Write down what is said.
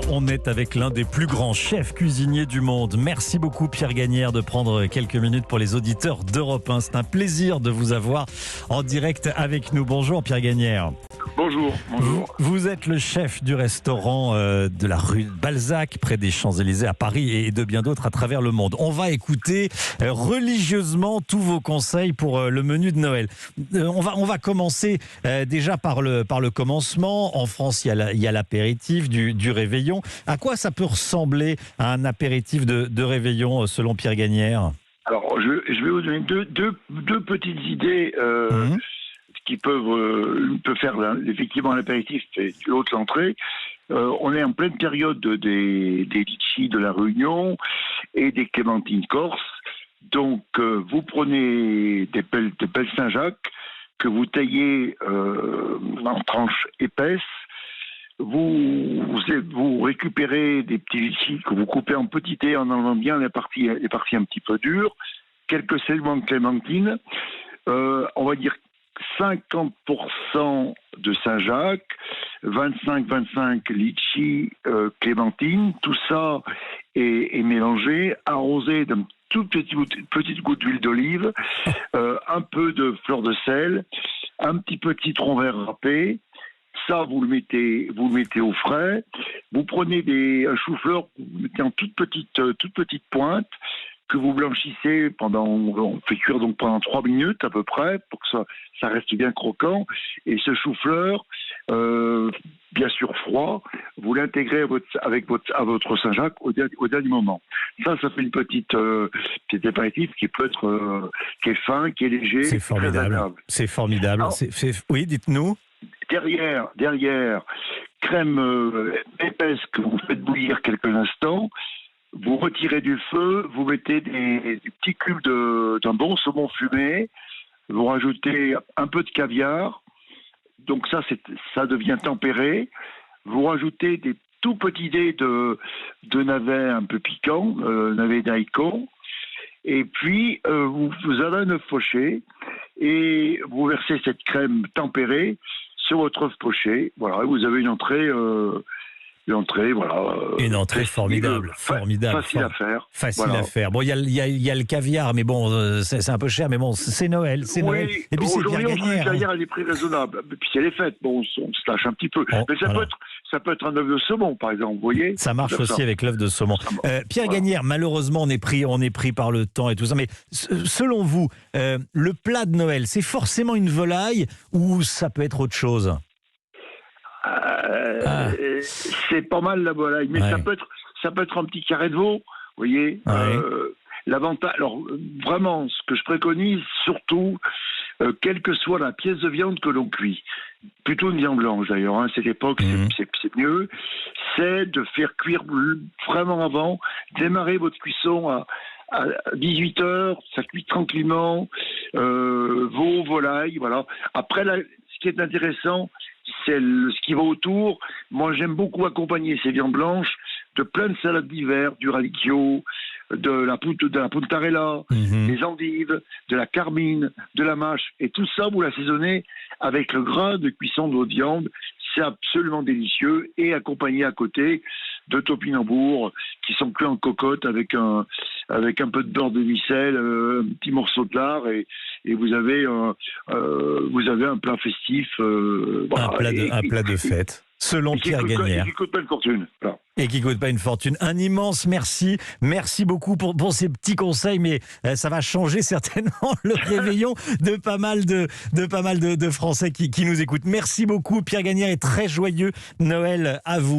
soir, on est avec l'un des plus grands chefs cuisiniers du monde. Merci beaucoup Pierre Gagnère de prendre quelques minutes pour les auditeurs d'Europe 1. C'est un plaisir de vous avoir en direct avec nous. Bonjour Pierre Gagnère. Bonjour. Vous êtes le chef du restaurant de la rue Balzac, près des Champs-Élysées à Paris et de bien d'autres à travers le monde. On va écouter religieusement tous vos conseils pour le menu de Noël. On va commencer déjà par le commencement. En France, il y a l'apéritif du réveillon. À quoi ça peut ressembler à un apéritif de réveillon selon Pierre Gagnère ? Alors, je vais vous donner deux petites idées qui peuvent faire effectivement l'apéritif et l'autre l'entrée. On est en pleine période des litchis de la Réunion et des clémentines corse. Donc, vous prenez des pelles Saint-Jacques que vous taillez en tranches épaisses. Vous récupérez des petits litchis que vous coupez en petits dés en enlevant bien les parties un petit peu dures. Quelques segments de clémentine. On va dire 50% de Saint-Jacques, 25 litchis, clémentine. Tout ça est mélangé, arrosé d'une toute petite goutte d'huile d'olive, un peu de fleur de sel, un petit peu de citron vert râpé. Ça, vous le mettez au frais. Vous prenez un chou-fleur, vous mettez en toute petite pointe, que vous blanchissez on fait cuire donc pendant 3 minutes à peu près, pour que ça reste bien croquant. Et ce chou-fleur, bien sûr froid, vous l'intégrez à votre Saint-Jacques au dernier moment. Ça fait une petite apéritif qui peut être, qui est fin, qui est léger. C'est formidable. C'est formidable. Alors, oui, dites-nous. Derrière, crème épaisse que vous faites bouillir quelques instants. Vous retirez du feu, vous mettez des petits cubes d'un bon saumon fumé, vous rajoutez un peu de caviar, donc ça devient tempéré. Vous rajoutez des tout petits dés de navets un peu piquants, navets daikon, et puis vous avez un œuf poché et vous versez cette crème tempérée sur votre œuf poché. Voilà, vous avez une entrée. Une entrée formidable. Facile à faire. Facile à faire. Bon, il y a le caviar, mais bon, c'est un peu cher, mais bon, c'est Noël. Noël. Et puis c'est Pierre Gagnère. Le caviar a des prix raisonnables. Et puis c'est les fêtes. Bon, on se lâche un petit peu. Mais ça peut être un œuf de saumon, par exemple. Vous voyez. Ça marche aussi avec l'œuf de saumon. Pierre Gagnère, malheureusement, on est pris par le temps et tout ça. Mais selon vous, le plat de Noël, c'est forcément une volaille ou ça peut être autre chose ? C'est pas mal la volaille, mais ça peut être un petit carré de veau, vous voyez. L'avantage, alors vraiment, ce que je préconise, surtout, quelle que soit la pièce de viande que l'on cuit, plutôt une viande blanche d'ailleurs, cette époque c'est mieux, c'est de faire cuire vraiment avant, démarrer votre cuisson à 18h, ça cuit tranquillement, veau, volaille, voilà. Après, ce qui est intéressant, c'est ce qui va autour. Moi, j'aime beaucoup accompagner ces viandes blanches de plein de salades d'hiver, du radicchio, de la puntarella, des endives, de la carmine, de la mâche. Et tout ça, vous l'assaisonnez avec le gras de cuisson de votre viande. C'est absolument délicieux. Et accompagné à côté de topinambours qui sont cuits en cocotte avec un peu de beurre de micelle, un petit morceau de lard et vous avez un plat festif. Un plat de fête, selon Pierre Gagnère. Et qui coûte pas une fortune. Voilà. Et qui coûte pas une fortune. Un immense merci. Merci beaucoup pour ces petits conseils, mais ça va changer certainement le réveillon de pas mal de Français qui nous écoutent. Merci beaucoup Pierre Gagnère et très joyeux Noël à vous.